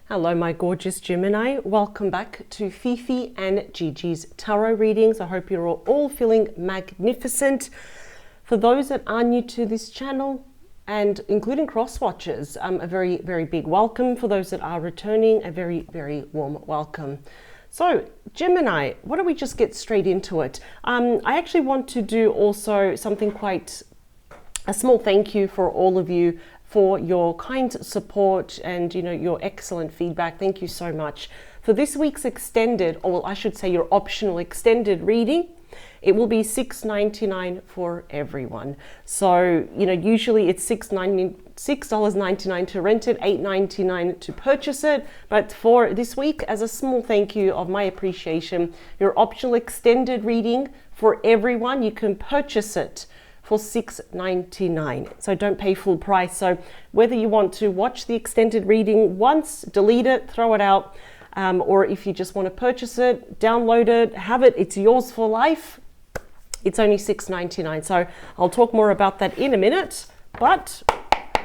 Hello, my gorgeous Gemini. Welcome back to Fifi and Gigi's tarot readings. I hope you're all feeling magnificent. For those that are new to this channel, and including cross-watchers, a very, very big welcome. For those that are returning, a very, very warm welcome. So, Gemini, why don't we just get straight into it? I actually want to do also something quite a small thank you for all of you for your kind support and your excellent feedback. Thank you so much. For this week's extended, or I should say your optional extended reading, it will be $6.99 for everyone. So, usually it's $6.99 to rent it, $8.99 to purchase it. But for this week, as a small thank you of my appreciation, your optional extended reading for everyone, you can purchase it for $6.99. So don't pay full price. So whether you want to watch the extended reading once, delete it, throw it out, or if you just want to purchase it, download it, have it, it's yours for life, it's only $6.99. So I'll talk more about that in a minute. But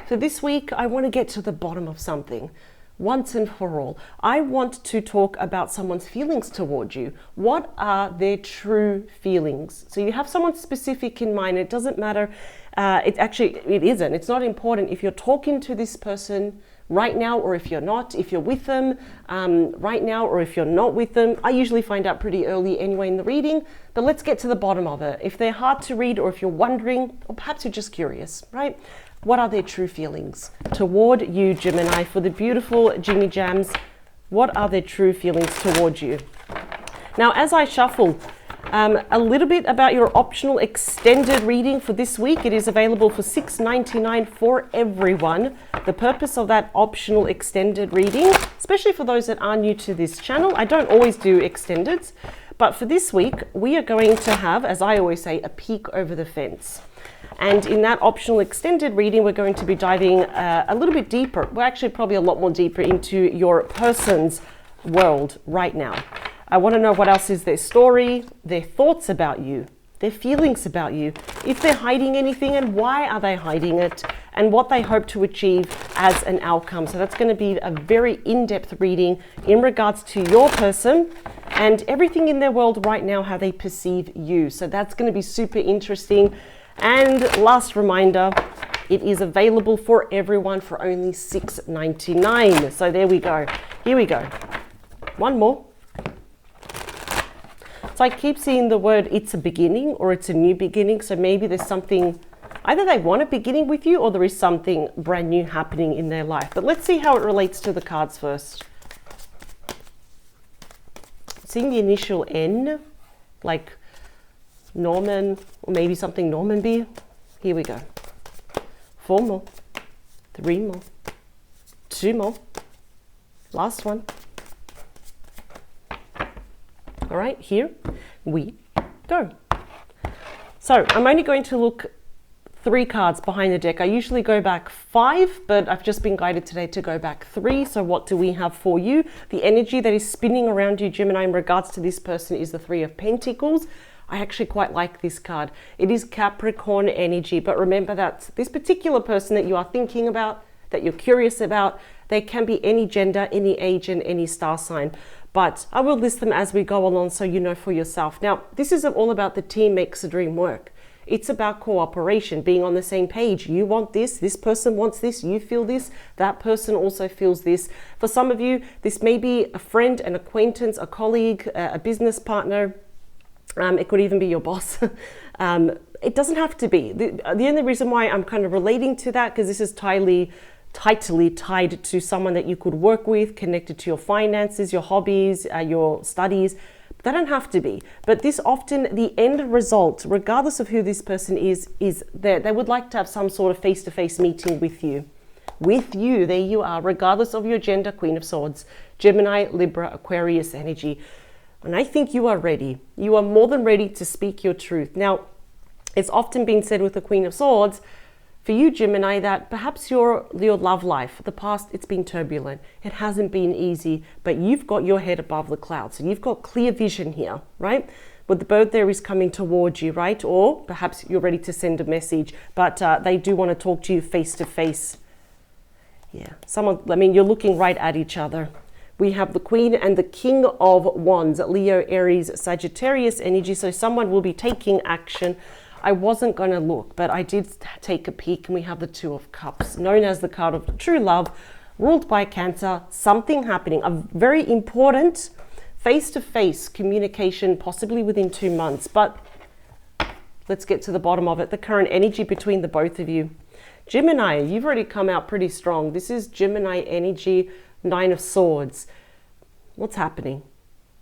for this week, I want to get to the bottom of something. Once and for all, I want to talk about someone's feelings toward you. What are their true feelings? So you have someone specific in mind. It doesn't matter. It isn't. It's not important if you're talking to this person right now or if you're not, if you're with them right now or if you're not with them. I usually find out pretty early anyway in the reading, but let's get to the bottom of it. If they're hard to read or if you're wondering, or perhaps you're just curious, right? What are their true feelings toward you, Gemini? For the beautiful Jimmy Jams, what are their true feelings toward you? Now, as I shuffle a little bit about your optional extended reading for this week, it is available for $6.99 for everyone. The purpose of that optional extended reading, especially for those that are new to this channel, I don't always do extendeds, but for this week, we are going to have, as I always say, a peek over the fence. And in that optional extended reading, we're going to be diving a little bit deeper. We're actually probably a lot more deeper into your person's world right now. I want to know what else is their story, their thoughts about you, their feelings about you, if they're hiding anything and why are they hiding it, and what they hope to achieve as an outcome. So that's going to be a very in-depth reading in regards to your person and everything in their world right now, how they perceive you. So that's going to be super interesting. And last reminder, it is available for everyone for only $6.99. So there we go. Here we go. One more. So I keep seeing the word it's a beginning or it's a new beginning. So maybe there's something, either they want a beginning with you or there is something brand new happening in their life. But let's see how it relates to the cards first. Seeing the initial N, like Norman, or maybe something Normanby. Here we go. 4 more, 3 more, 2 more, last one. All right, here we go. So I'm only going to look 3 cards behind the deck. I usually go back 5, but I've just been guided today to go back 3. So what do we have for you? The energy that is spinning around you, Gemini, in regards to this person is the 3 of Pentacles. I actually quite like this card. It is Capricorn energy, but remember that this particular person that you are thinking about, that you're curious about, they can be any gender, any age, and any star sign. But I will list them as we go along so you know for yourself. Now, this isn't all about the team makes the dream work. It's about cooperation, being on the same page. You want this, this person wants this, you feel this, that person also feels this. For some of you, this may be a friend, an acquaintance, a colleague, a business partner. It could even be your boss. It doesn't have to be. The only reason why I'm kind of relating to that, because this is tightly tied to someone that you could work with, connected to your finances, your hobbies, your studies. They don't have to be. But this often, the end result, regardless of who this person is that they would like to have some sort of face-to-face meeting with you. With you, there you are, regardless of your gender, Queen of Swords, Gemini, Libra, Aquarius energy. And I think you are ready. You are more than ready to speak your truth. Now, it's often been said with the Queen of Swords, for you, Gemini, that perhaps your love life, the past, it's been turbulent. It hasn't been easy, but you've got your head above the clouds. So you've got clear vision here, right? But the bird there is coming towards you, right? Or perhaps you're ready to send a message, but they do want to talk to you face to face. Yeah, someone, I mean, you're looking right at each other. We have the Queen and the King of Wands, Leo, Aries, Sagittarius energy. So someone will be taking action. I wasn't going to look, but I did take a peek, and we have the Two of Cups, known as the card of true love, ruled by Cancer. Something happening, a very important face-to-face communication, possibly within 2 months. But let's get to the bottom of it. The current energy between the both of you. Gemini, you've already come out pretty strong. This is Gemini energy, Nine of Swords. What's happening?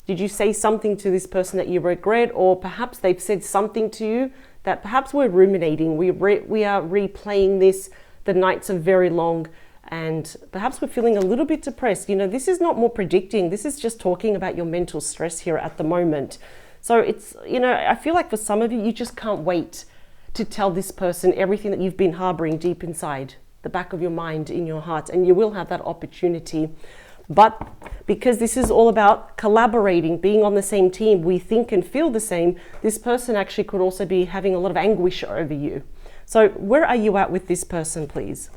Did you say something to this person that you regret, or perhaps they've said something to you that perhaps we're ruminating? We are replaying this. The nights are very long, and perhaps we're feeling a little bit depressed. You know, this is not more predicting. This is just talking about your mental stress here at the moment. So it's, you know, I feel like for some of you, you just can't wait to tell this person everything that you've been harboring deep inside the back of your mind, in your heart, and you will have that opportunity. But because this is all about collaborating, being on the same team, we think and feel the same, this person actually could also be having a lot of anguish over you. So where are you at with this person, please?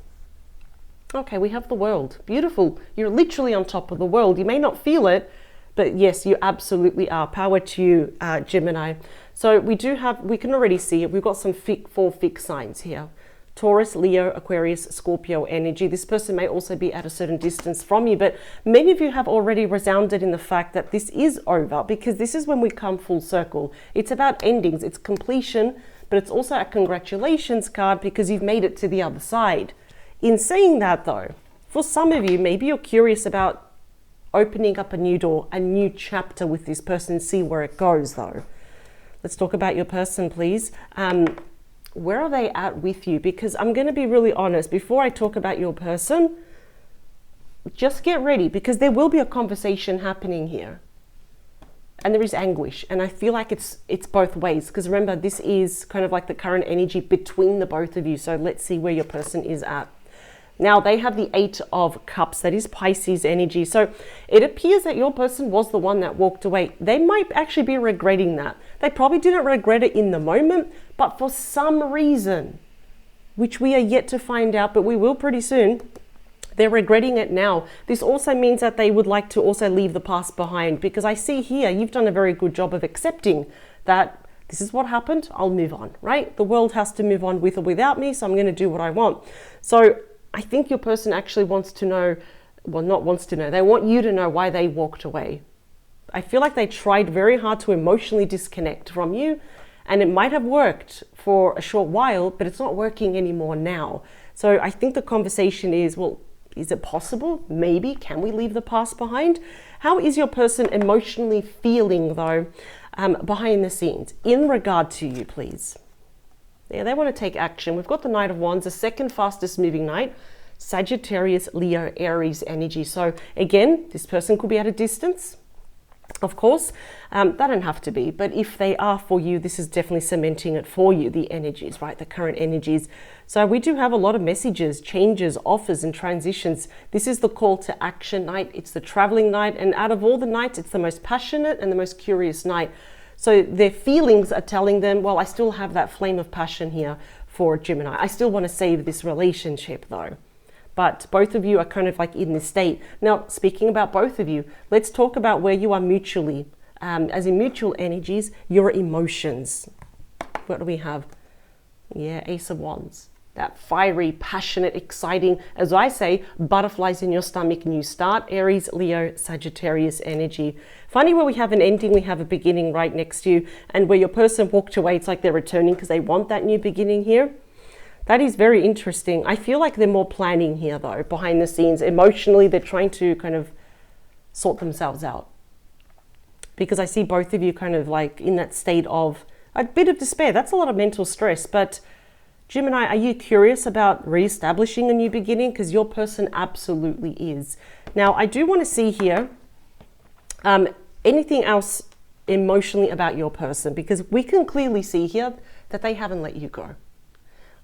Okay, we have the World. Beautiful. You're literally on top of the world. You may not feel it, but yes, you absolutely are. Power to you, Gemini. So we can already see it. We've got some 4 fixed signs here. Taurus, Leo, Aquarius, Scorpio energy. This person may also be at a certain distance from you, but many of you have already resounded in the fact that this is over, because this is when we come full circle. It's about endings, it's completion, but it's also a congratulations card because you've made it to the other side. In saying that though, for some of you, maybe you're curious about opening up a new door, a new chapter with this person, see where it goes though. Let's talk about your person, please. Where are they at with you? Because I'm going to be really honest, before I talk about your person, just get ready, because there will be a conversation happening here. And there is anguish. And I feel like it's both ways, because remember, this is kind of like the current energy between the both of you. So let's see where your person is at. Now, they have the 8 of Cups. That is Pisces energy. So it appears that your person was the one that walked away. They might actually be regretting that. They probably didn't regret it in the moment, but for some reason, which we are yet to find out, but we will pretty soon, they're regretting it now. This also means that they would like to also leave the past behind, because I see here you've done a very good job of accepting that this is what happened, I'll move on, right? The world has to move on with or without me, so I'm going to do what I want. So I think your person actually wants to know, well, not wants to know, they want you to know why they walked away. I feel like they tried very hard to emotionally disconnect from you, and it might have worked for a short while, but it's not working anymore now. So I think the conversation is, well, is it possible? Maybe. Can we leave the past behind? How is your person emotionally feeling though, behind the scenes in regard to you, please? Yeah, they want to take action. We've got the Knight of Wands, the second fastest moving knight, Sagittarius, Leo, Aries energy. So again, this person could be at a distance, of course. They don't have to be, but if they are for you, this is definitely cementing it for you, the energies, right? The current energies. So we do have a lot of messages, changes, offers, and transitions. This is the call to action night. It's the traveling night. And out of all the nights, it's the most passionate and the most curious night. So their feelings are telling them, well, I still have that flame of passion here for Gemini. I still want to save this relationship though. But both of you are kind of like in this state. Now, speaking about both of you, let's talk about where you are mutually, as in mutual energies, your emotions. What do we have? Yeah, Ace of Wands. That fiery, passionate, exciting, as I say, butterflies in your stomach, new start, Aries, Leo, Sagittarius energy. Funny where we have an ending, we have a beginning right next to you, and where your person walked away, it's like they're returning because they want that new beginning here. That is very interesting. I feel like they're more planning here though, behind the scenes. Emotionally, they're trying to kind of sort themselves out. Because I see both of you kind of like in that state of a bit of despair. That's a lot of mental stress, but Gemini, are you curious about reestablishing a new beginning? Because your person absolutely is. Now, I do want to see here anything else emotionally about your person, because we can clearly see here that they haven't let you go.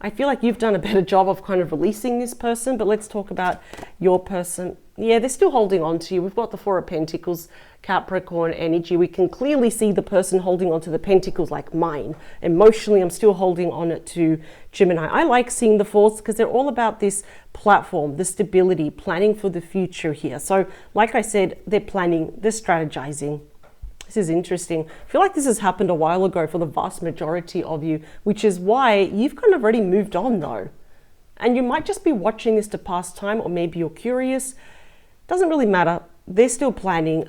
I feel like you've done a better job of kind of releasing this person, but let's talk about your person. Yeah, they're still holding on to you. We've got the Four of Pentacles, Capricorn energy. We can clearly see the person holding on to the Pentacles like mine. Emotionally, I'm still holding on it to Gemini. I like seeing the Fours because they're all about this platform, the stability, planning for the future here. So like I said, they're planning, they're strategizing. This is interesting. I feel like this has happened a while ago for the vast majority of you, which is why you've kind of already moved on though. And you might just be watching this to pass time, or maybe you're curious. Doesn't really matter. They're still planning.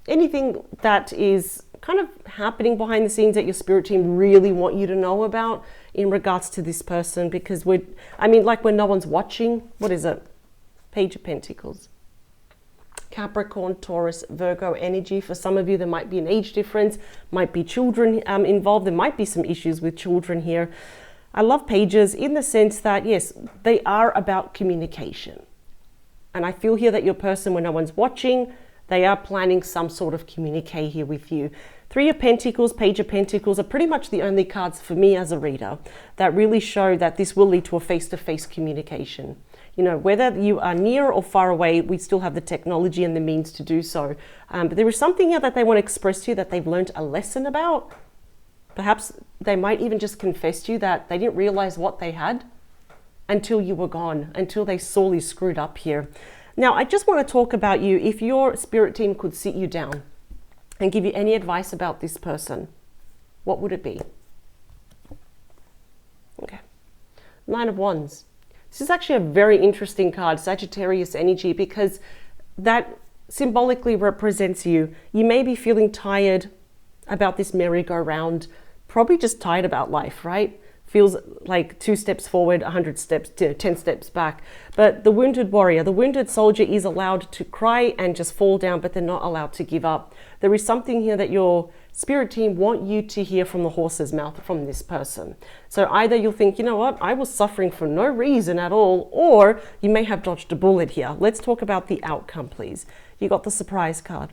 Anything that is kind of happening behind the scenes that your spirit team really want you to know about in regards to this person, because like when no one's watching, what is it? Page of Pentacles. Capricorn, Taurus, Virgo energy. For some of you, there might be an age difference, might be children involved. There might be some issues with children here. I love pages in the sense that, yes, they are about communication. And I feel here that your person, when no one's watching, they are planning some sort of communique here with you. Three of Pentacles, Page of Pentacles are pretty much the only cards for me as a reader that really show that this will lead to a face-to-face communication. You know, whether you are near or far away, we still have the technology and the means to do so. But there is something here that they want to express to you that they've learned a lesson about. Perhaps they might even just confess to you that they didn't realize what they had until you were gone, until they sorely screwed up here. Now, I just want to talk about you. If your spirit team could sit you down and give you any advice about this person, what would it be? Okay. Nine of Wands. This is actually a very interesting card, Sagittarius energy, because that symbolically represents you. You may be feeling tired about this merry-go-round, probably just tired about life, right? Feels like 2 steps forward, 100 steps, 10 steps back. But the wounded warrior, the wounded soldier is allowed to cry and just fall down, but they're not allowed to give up. There is something here that your spirit team want you to hear from the horse's mouth from this person. So either you'll think, you know what, I was suffering for no reason at all, or you may have dodged a bullet here. Let's talk about the outcome, please. You got the surprise card.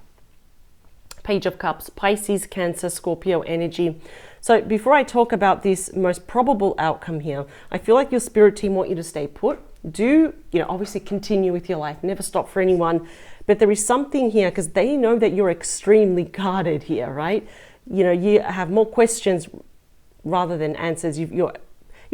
Page of Cups, Pisces, Cancer, Scorpio energy. So before I talk about this most probable outcome here, I feel like your spirit team want you to stay put. Do, obviously continue with your life, never stop for anyone. But there is something here because they know that you're extremely guarded here, right? You have more questions rather than answers. You've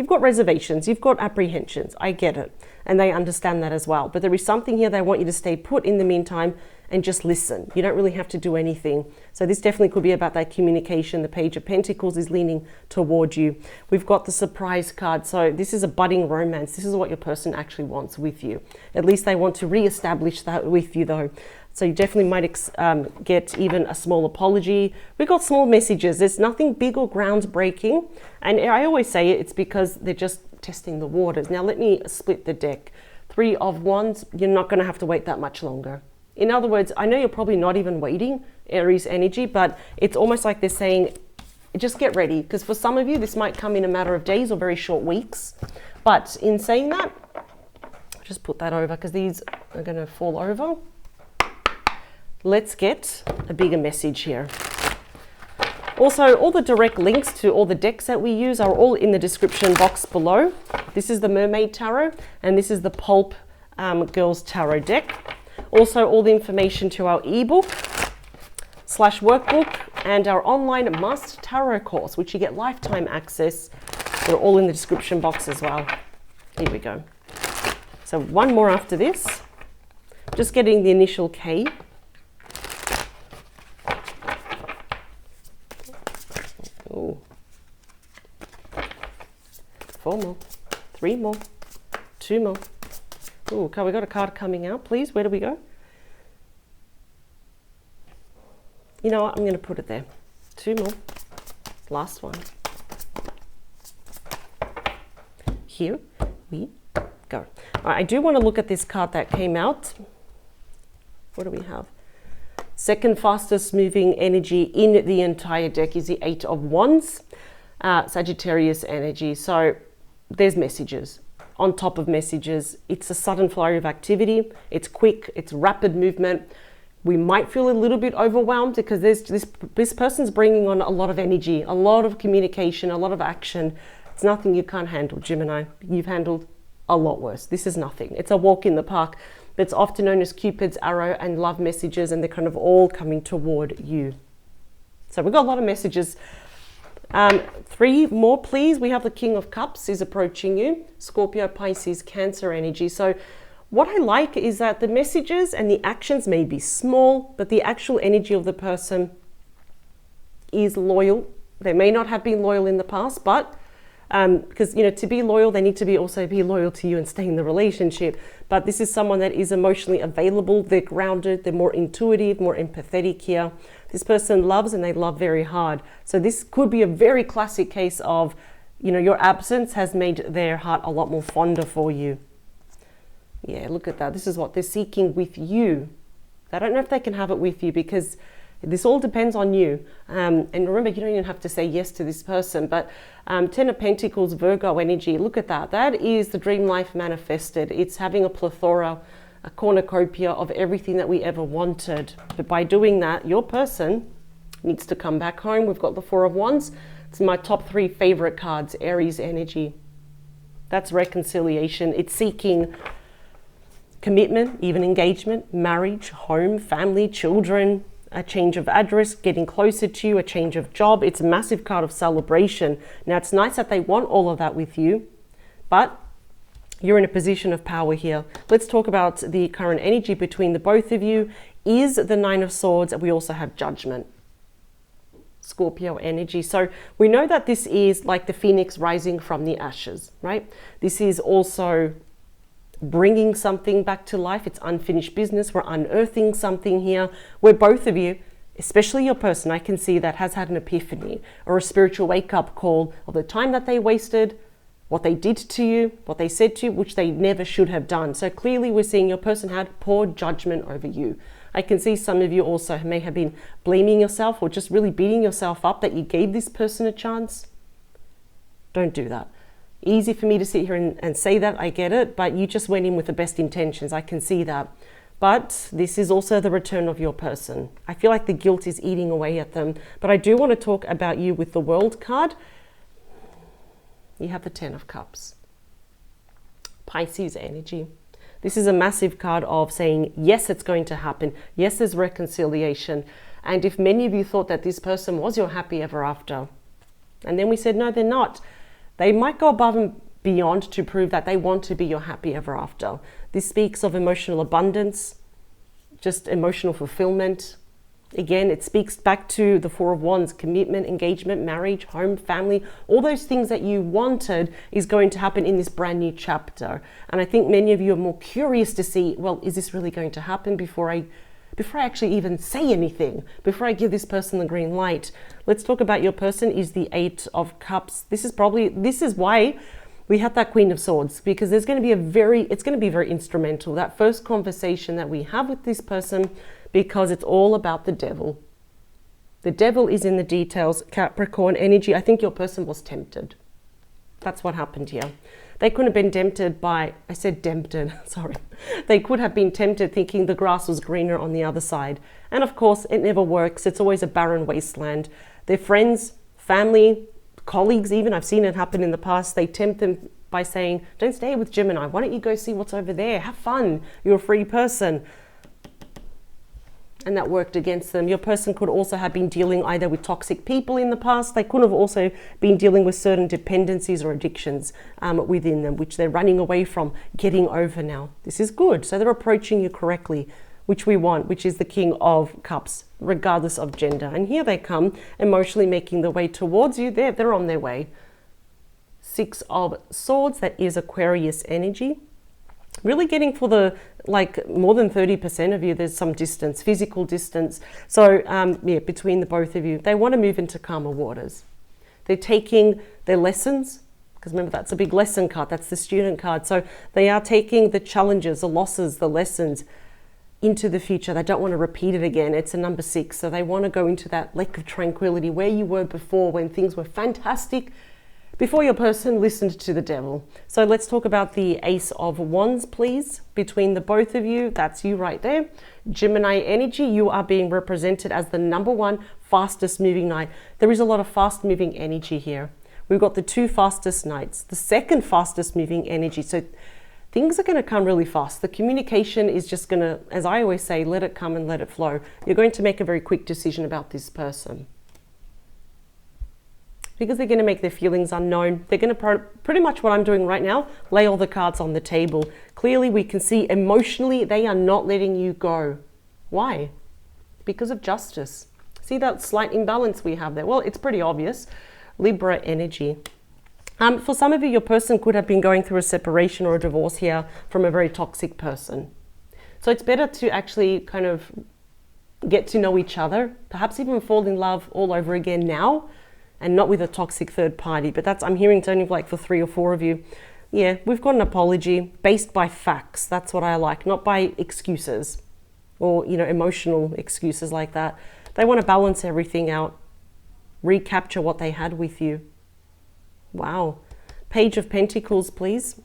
got reservations, you've got apprehensions. I get it. And they understand that as well. But there is something here they want you to stay put in the meantime and just listen. You don't really have to do anything. So this definitely could be about that communication. The Page of Pentacles is leaning toward you. We've got the surprise card. So this is a budding romance. This is what your person actually wants with you. At least they want to reestablish that with you though. So you definitely might get even a small apology. We've got small messages. There's nothing big or groundbreaking. And I always say it's because they're just testing the waters. Now let me split the deck. Three of Wands, you're not going to have to wait that much longer. In other words, I know you're probably not even waiting, Aries energy, but it's almost like they're saying, just get ready. Because for some of you, this might come in a matter of days or very short weeks. But in saying that, just put that over because these are going to fall over. Let's get a bigger message here. Also, all the direct links to all the decks that we use are all in the description box below. This is the Mermaid Tarot, and this is the Pulp Girls Tarot deck. Also, all the information to our ebook / workbook and our online Master Tarot course, which you get lifetime access. They're all in the description box as well. Here we go. So one more after this. Just getting the initial K. Ooh. 4 more, 3 more, 2 more. Ooh, okay, we got a card coming out, please. Where do we go? You know what? I'm going to put it there. 2 more. Last one. Here we go. All right, I do want to look at this card that came out. What do we have? Second fastest moving energy in the entire deck is the 8 of Wands, Sagittarius energy. So there's messages on top of messages. It's a sudden flurry of activity. It's quick, it's rapid movement. We might feel a little bit overwhelmed because this person's bringing on a lot of energy, a lot of communication, a lot of action. It's nothing you can't handle, Gemini. You've handled a lot worse. This is nothing. It's a walk in the park. It's often known as Cupid's arrow and love messages, and they're kind of all coming toward you. So we've got a lot of messages. 3 more, please. We have the King of Cups is approaching you. Scorpio, Pisces, Cancer energy. So what I like is that the messages and the actions may be small, but the actual energy of the person is loyal. They may not have been loyal in the past, but because, you know, to be loyal, they need to also be loyal to you and stay in the relationship. But this is someone that is emotionally available. They're grounded. They're more intuitive, more empathetic here. This person loves, and they love very hard. So this could be a very classic case of, you know, your absence has made their heart a lot more fonder for you. Yeah, look at that. This is what they're seeking with you. I don't know if they can have it with you, because this all depends on you. And remember, you don't even have to say yes to this person. But 10 of Pentacles, Virgo energy, look at that. That is the dream life manifested. It's having a plethora, a cornucopia of everything that we ever wanted. But by doing that, your person needs to come back home. We've got the 4 of Wands. It's my top 3 favorite cards, Aries energy. That's reconciliation. It's seeking commitment, even engagement, marriage, home, family, children, a change of address, getting closer to you, a change of job. It's a massive card of celebration. Now, it's nice that they want all of that with you, but you're in a position of power here. Let's talk about the current energy between the both of you. Is the 9 of Swords, and we also have Judgment. Scorpio energy. So we know that this is like the phoenix rising from the ashes, right? This is also bringing something back to life. It's unfinished business. We're unearthing something here where both of you, especially your person, I can see that has had an epiphany or a spiritual wake-up call of the time that they wasted, what they did to you, what they said to you, which they never should have done. So clearly we're seeing your person had poor judgment over you. I can see some of you also may have been blaming yourself or just really beating yourself up that you gave this person a chance. Don't do that. Easy for me to sit here and say that, I get it, but you just went in with the best intentions. I can see that. But this is also the return of your person. I feel like the guilt is eating away at them. But I do want to talk about you with the World card. You have the 10 of Cups. Pisces energy. This is a massive card of saying, yes, it's going to happen. Yes, there's reconciliation. And if many of you thought that this person was your happy ever after, and then we said, no, they're not. They might go above and beyond to prove that they want to be your happy ever after. This speaks of emotional abundance, just emotional fulfillment. Again, it speaks back to the 4 of Wands, commitment, engagement, marriage, home, family. All those things that you wanted is going to happen in this brand new chapter. And I think many of you are more curious to see, well, is this really going to happen before I actually even say anything, before I give this person the green light. Let's talk about your person is the 8 of Cups. This is why we have that Queen of Swords, because it's going to be very instrumental, that first conversation that we have with this person, because it's all about the devil. The devil is in the details. Capricorn energy. I think your person was tempted. That's what happened here. They couldn't have been tempted by, I said tempted, sorry. They could have been tempted thinking the grass was greener on the other side. And of course, it never works. It's always a barren wasteland. Their friends, family, colleagues even, I've seen it happen in the past, they tempt them by saying, don't stay with Gemini. Why don't you go see what's over there? Have fun. You're a free person. And that worked against them. Your person could also have been dealing either with toxic people in the past. They could have also been dealing with certain dependencies or addictions within them, which they're running away from, getting over now. This is good. So they're approaching you correctly, which we want, which is the King of Cups, regardless of gender. And here they come, emotionally making their way towards you. They're on their way. 6 of Swords, that is Aquarius energy. Really getting for the, like, more than 30% of you, there's some distance, physical distance. So yeah, between the both of you, they want to move into calmer waters. They're taking their lessons, because remember, that's a big lesson card. That's the student card. So they are taking the challenges, the losses, the lessons into the future. They don't want to repeat it again. It's a number 6. So they want to go into that lake of tranquility where you were before, when things were fantastic, before your person listened to the devil. So let's talk about the Ace of Wands, please. Between the both of you, that's you right there. Gemini energy, you are being represented as the number 1 fastest moving knight. There is a lot of fast moving energy here. We've got the 2 fastest knights, the 2nd fastest moving energy. So things are going to come really fast. The communication is just going to, as I always say, let it come and let it flow. You're going to make a very quick decision about this person, because they're going to make their feelings unknown. They're going to pretty much what I'm doing right now, lay all the cards on the table. Clearly we can see emotionally they are not letting you go. Why? Because of justice. See that slight imbalance we have there? Well, it's pretty obvious. Libra energy. For some of you, your person could have been going through a separation or a divorce here from a very toxic person. So it's better to actually kind of get to know each other, perhaps even fall in love all over again now, and not with a toxic third party. But that's, I'm hearing it's only like for 3 or 4 of you. Yeah, we've got an apology based by facts. That's what I like, not by excuses or, you know, emotional excuses like that. They want to balance everything out, recapture what they had with you. Wow. Page of Pentacles, please.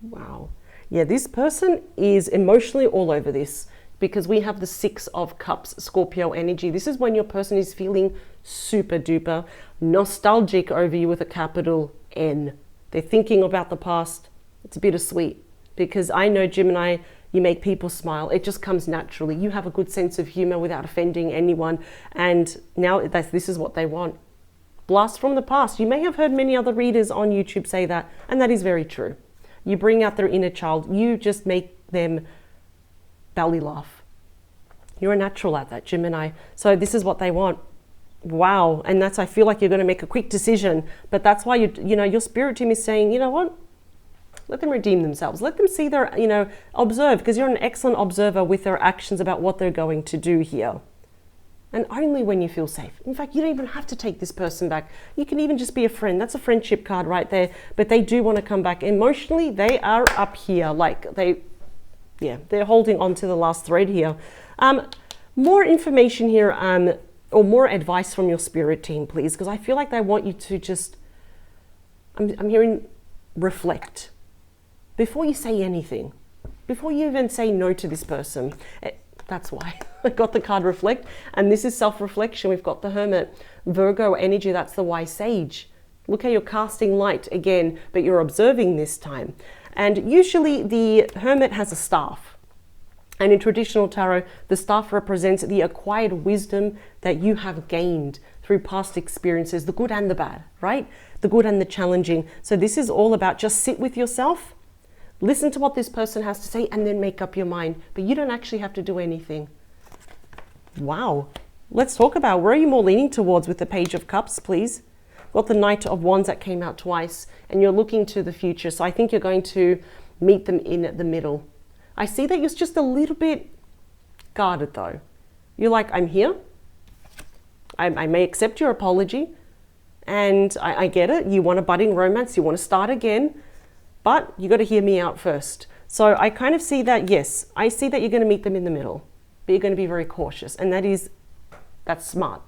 Wow. Yeah, this person is emotionally all over this, because we have the 6 of Cups, Scorpio energy. This is when your person is feeling super duper nostalgic over you with a capital N. They're thinking about the past. It's bittersweet, because I know, Gemini, you make people smile. It just comes naturally. You have a good sense of humor without offending anyone. And now this is what they want. Blast from the past. You may have heard many other readers on YouTube say that, and that is very true. You bring out their inner child. You just make them belly laugh. You're a natural at that, Gemini. So this is what they want. Wow. And that's, I feel like you're going to make a quick decision, but that's why you know, your spirit team is saying, you know what? Let them redeem themselves. Let them see their, you know, observe, because you're an excellent observer with their actions about what they're going to do here. And only when you feel safe. In fact, you don't even have to take this person back. You can even just be a friend. That's a friendship card right there. But they do want to come back. Emotionally, they are up here. Like they're holding on to the last thread here. More information here, or more advice from your spirit team, please. Because I feel like they want you to just, I'm hearing reflect. Before you say anything. Before you even say no to this person. That's why I got the card reflect, and this is self-reflection. We've got the Hermit, Virgo energy. That's the wise sage. Look how you're casting light again, but you're observing this time. And usually the Hermit has a staff, and in traditional tarot, the staff represents the acquired wisdom that you have gained through past experiences, the good and the bad, right? The good and the challenging. So this is all about just sit with yourself. Listen to what this person has to say and then make up your mind. But you don't actually have to do anything. Wow. Let's talk about, where are you more leaning towards with the Page of Cups, please? Got the Knight of Wands that came out twice, and you're looking to the future. So I think you're going to meet them in the middle. I see that you're just a little bit guarded though. You're like, I'm here. I may accept your apology. And I get it. You want a budding romance. You want to start again. But you got to hear me out first. So I kind of see that, yes, I see that you're going to meet them in the middle, but you're going to be very cautious. And that's smart.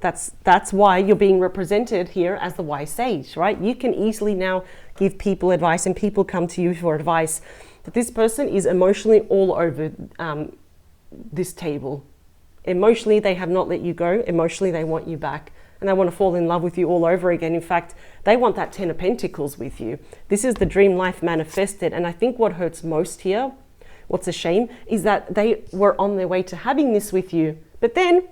That's why you're being represented here as the wise sage, right? You can easily now give people advice, and people come to you for advice. But this person is emotionally all over this table. Emotionally, they have not let you go. Emotionally, they want you back. And they want to fall in love with you all over again. In fact, they want that 10 of Pentacles with you. This is the dream life manifested. And I think what hurts most here, what's a shame, is that they were on their way to having this with you. But then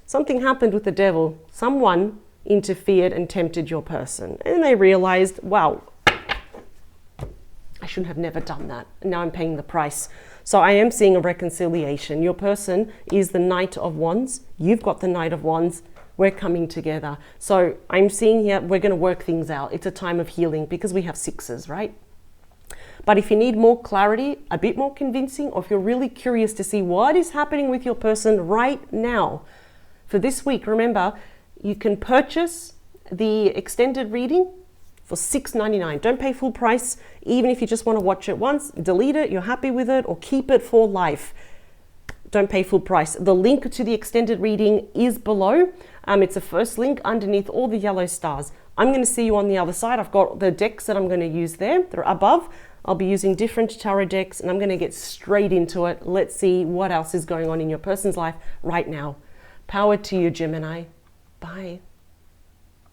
something happened with the devil. Someone interfered and tempted your person. And they realized, wow, I shouldn't have never done that. And now I'm paying the price. So I am seeing a reconciliation. Your person is the Knight of Wands. You've got the Knight of Wands. We're coming together. So I'm seeing here, we're going to work things out. It's a time of healing because we have 6s, right? But if you need more clarity, a bit more convincing, or if you're really curious to see what is happening with your person right now, for this week, remember, you can purchase the extended reading for $6.99. Don't pay full price. Even if you just want to watch it once, delete it, you're happy with it, or keep it for life. Don't pay full price. The link to the extended reading is below. It's the first link underneath all the yellow stars. I'm going to see you on the other side. I've got the decks that I'm going to use there. They're above. I'll be using different tarot decks, and I'm going to get straight into it. Let's see what else is going on in your person's life right now. Power to you, Gemini. Bye.